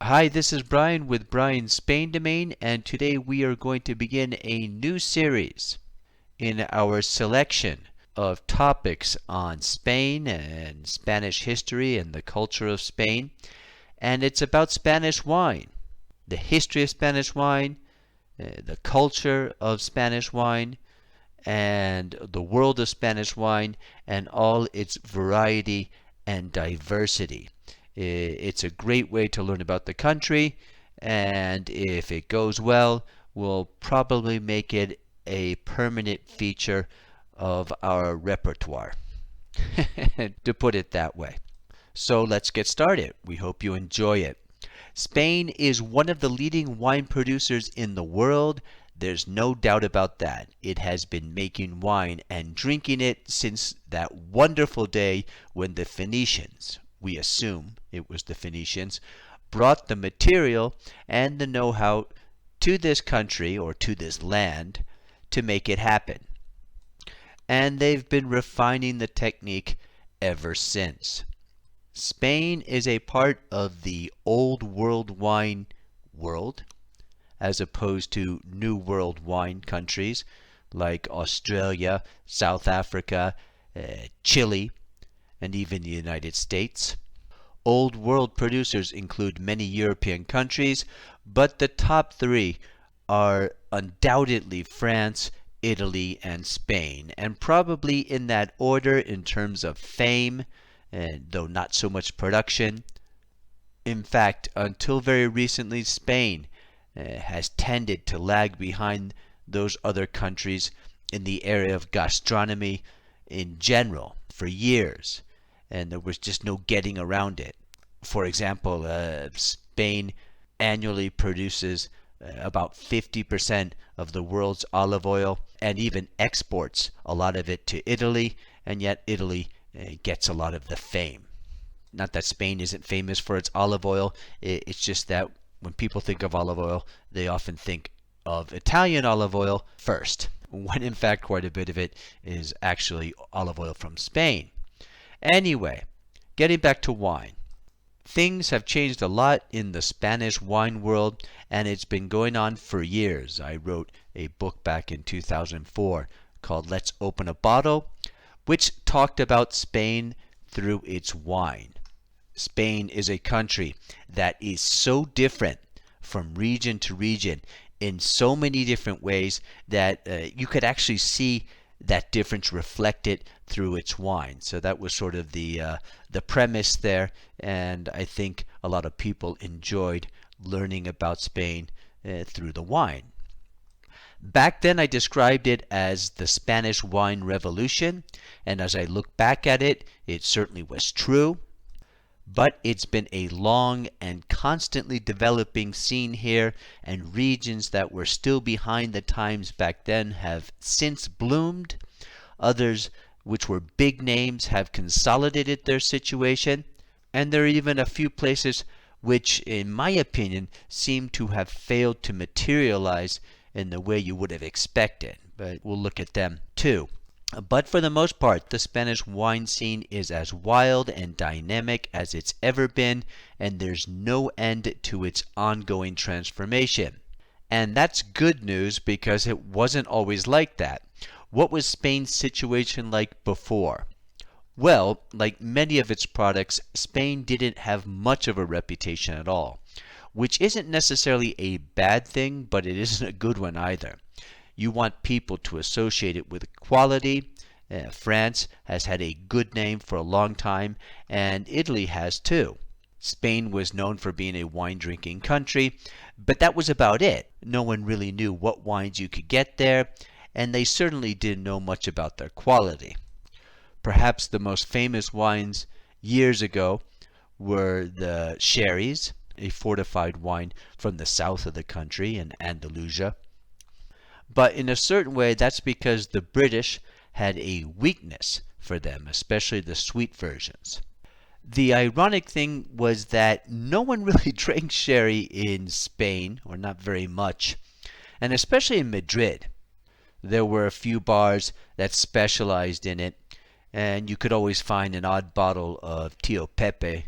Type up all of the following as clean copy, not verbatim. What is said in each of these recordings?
Hi, this is Brian with Brian's Spain Domain, and today we are going to begin a new series in our selection of topics on Spain and Spanish history and the culture of Spain. And it's about Spanish wine, the history of Spanish wine, the culture of Spanish wine, and the world of Spanish wine, and all its variety and diversity. It's a great way to learn about the country, and if it goes well, we'll probably make it a permanent feature of our repertoire, to put it that way. So let's get started. We hope you enjoy it. Spain is one of the leading wine producers in the world. There's no doubt about that. It has been making wine and drinking it since that wonderful day when the Phoenicians, we assume it was the Phoenicians, brought the material and the know-how to this country or to this land to make it happen. And they've been refining the technique ever since. Spain is a part of the Old World wine world, as opposed to New World wine countries like Australia, South Africa, Chile, and even the United States. Old World producers include many European countries, but the top three are undoubtedly France, Italy, and Spain, and probably in that order in terms of fame, though not so much production. In fact, until very recently, Spain has tended to lag behind those other countries in the area of gastronomy in general for years, and there was just no getting around it. For example, Spain annually produces about 50% of the world's olive oil and even exports a lot of it to Italy, and yet Italy gets a lot of the fame. Not that Spain isn't famous for its olive oil, it's just that when people think of olive oil, they often think of Italian olive oil first, when in fact quite a bit of it is actually olive oil from Spain. Anyway, getting back to wine. Things have changed a lot in the Spanish wine world, and it's been going on for years. I wrote a book back in 2004 called Let's Open a Bottle, which talked about Spain through its wine. Spain is a country that is so different from region to region in so many different ways that you could actually see that difference reflected through its wine. So that was sort of the premise there, and I think a lot of people enjoyed learning about Spain through the wine. Back then I described it as the Spanish wine revolution, and as I look back at it, it certainly was true. But it's been a long and constantly developing scene here, and regions that were still behind the times back then have since bloomed. Others, which were big names, have consolidated their situation, and there are even a few places which, in my opinion, seem to have failed to materialize in the way you would have expected. But we'll look at them too. But for the most part, the Spanish wine scene is as wild and dynamic as it's ever been, and there's no end to its ongoing transformation. And that's good news because it wasn't always like that. What was Spain's situation like before? Well, like many of its products, Spain didn't have much of a reputation at all, which isn't necessarily a bad thing, but it isn't a good one either. You want people to associate it with quality. France has had a good name for a long time, and Italy has too. Spain was known for being a wine-drinking country, but that was about it. No one really knew what wines you could get there, and they certainly didn't know much about their quality. Perhaps the most famous wines years ago were the sherries, a fortified wine from the south of the country in Andalusia. But in a certain way, that's because the British had a weakness for them, especially the sweet versions. The ironic thing was that no one really drank sherry in Spain, or not very much, and especially in Madrid. There were a few bars that specialized in it, and you could always find an odd bottle of Tío Pepe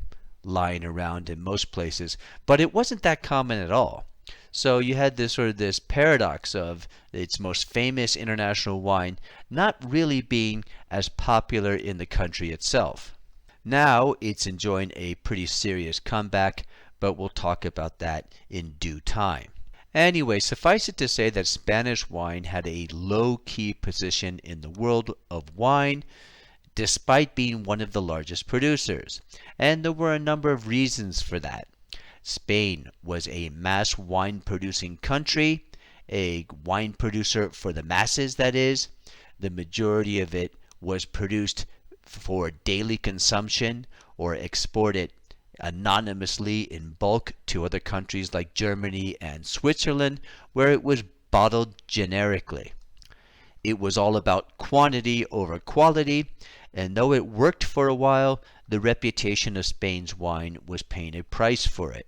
lying around in most places, but it wasn't that common at all. So you had this paradox of its most famous international wine not really being as popular in the country itself. Now it's enjoying a pretty serious comeback, but we'll talk about that in due time. Anyway, suffice it to say that Spanish wine had a low-key position in the world of wine despite being one of the largest producers. And there were a number of reasons for that. Spain was a mass wine producing country, a wine producer for the masses, that is. The majority of it was produced for daily consumption or exported anonymously in bulk to other countries like Germany and Switzerland, where it was bottled generically. It was all about quantity over quality, and though it worked for a while, the reputation of Spain's wine was paying a price for it.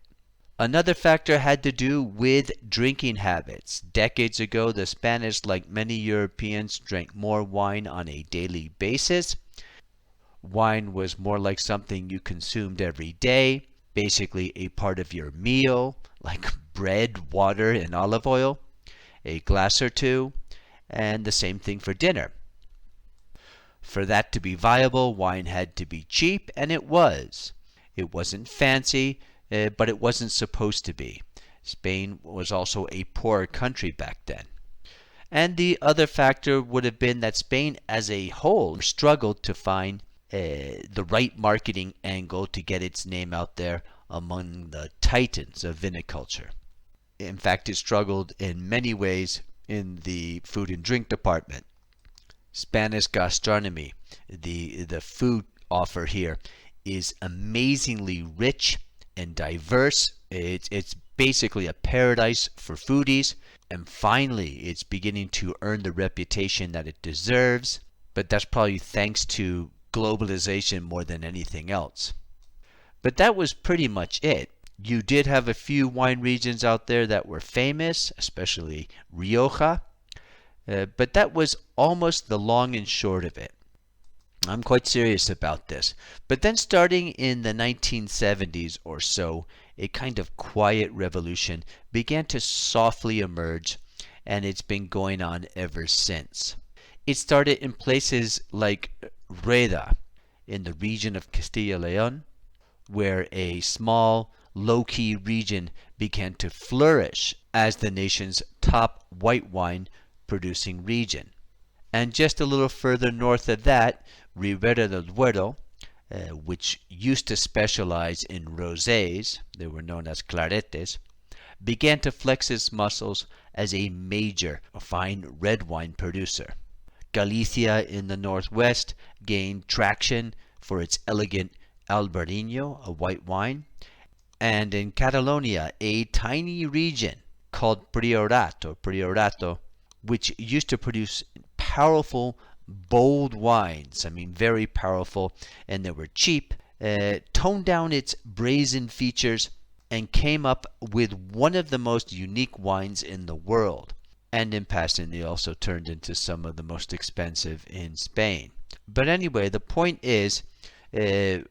Another factor had to do with drinking habits. Decades ago, the Spanish, like many Europeans, drank more wine on a daily basis. Wine was more like something you consumed every day, basically a part of your meal, like bread, water, and olive oil, a glass or two, and the same thing for dinner. For that to be viable, wine had to be cheap, and it was. It wasn't fancy, but it wasn't supposed to be. Spain was also a poor country back then. And the other factor would have been that Spain as a whole struggled to find the right marketing angle to get its name out there among the titans of viniculture. In fact, it struggled in many ways in the food and drink department. Spanish gastronomy, the food offer here, is amazingly rich and diverse. It's basically a paradise for foodies, and finally it's beginning to earn the reputation that it deserves, but that's probably thanks to globalization more than anything else. But that was pretty much it. You did have a few wine regions out there that were famous, especially Rioja, but that was almost the long and short of it. I'm quite serious about this. But then starting in the 1970s or so, a kind of quiet revolution began to softly emerge, and it's been going on ever since. It started in places like Rueda, in the region of Castilla-León, where a small, low-key region began to flourish as the nation's top white wine producing region. And just a little further north of that, Ribera del Duero, which used to specialize in rosés, they were known as claretes, began to flex its muscles as a major fine red wine producer. Galicia in the northwest gained traction for its elegant Albarino, a white wine, and in Catalonia, a tiny region called Priorato, which used to produce powerful, bold wines, very powerful, and they were cheap, toned down its brazen features and came up with one of the most unique wines in the world. And in passing, they also turned into some of the most expensive in Spain. But anyway, the point is, winemakers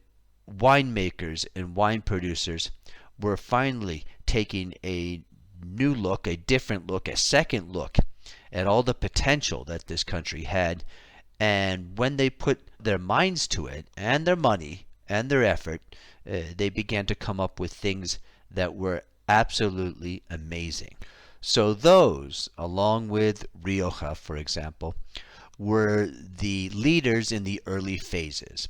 and wine producers were finally taking a new look, a different look, a second look at all the potential that this country had. And when they put their minds to it, and their money, and their effort, they began to come up with things that were absolutely amazing. So those, along with Rioja, for example, were the leaders in the early phases.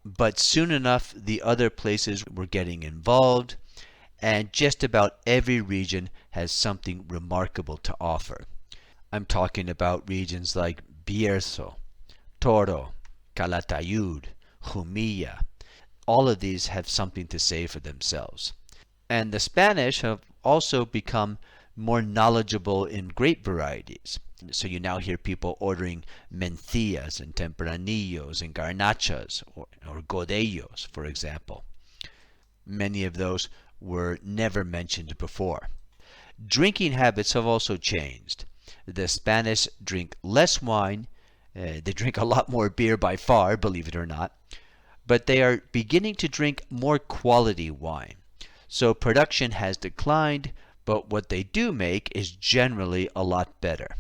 But soon enough, the other places were getting involved, and just about every region has something remarkable to offer. I'm talking about regions like Bierzo, Toro, Calatayud, Jumilla. All of these have something to say for themselves. And the Spanish have also become more knowledgeable in grape varieties. So you now hear people ordering mencillas and tempranillos and garnachas or godellos, for example. Many of those were never mentioned before. Drinking habits have also changed. The Spanish drink less wine. They drink a lot more beer by far, believe it or not. but they are beginning to drink more quality wine. So production has declined, but what they do make is generally a lot better.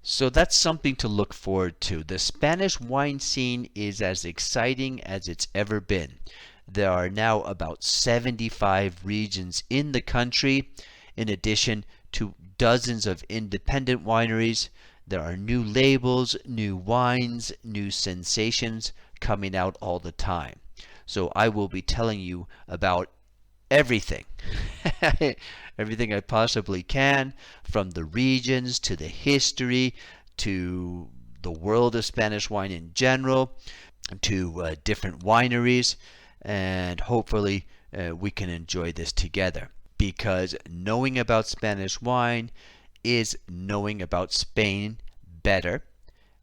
So that's something to look forward to. The Spanish wine scene is as exciting as it's ever been. There are now about 75 regions in the country, in addition to dozens of independent wineries. There are new labels, new wines, new sensations coming out all the time. So I will be telling you about everything. Everything I possibly can, from the regions to the history to the world of Spanish wine in general, to different wineries, and hopefully we can enjoy this together. Because knowing about Spanish wine is knowing about Spain better,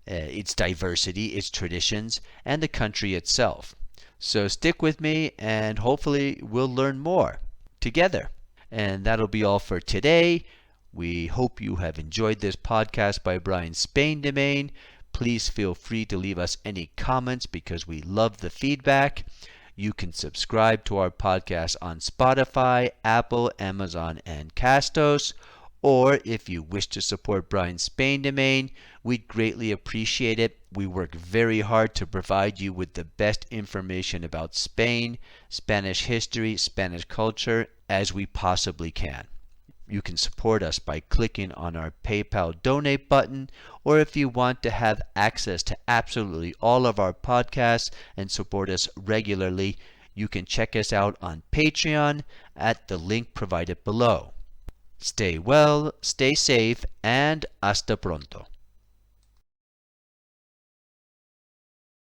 its diversity, its traditions, and the country itself. So stick with me and hopefully we'll learn more together. And that'll be all for today. We hope you have enjoyed this podcast by Brian Spain Domain. Please feel free to leave us any comments because we love the feedback. You can subscribe to our podcast on Spotify, Apple, Amazon, and Castos. Or if you wish to support Brian Spain Domain, we'd greatly appreciate it. We work very hard to provide you with the best information about Spain, Spanish history, Spanish culture as we possibly can. You can support us by clicking on our PayPal donate button, or if you want to have access to absolutely all of our podcasts and support us regularly, you can check us out on Patreon at the link provided below. Stay well, stay safe, and hasta pronto.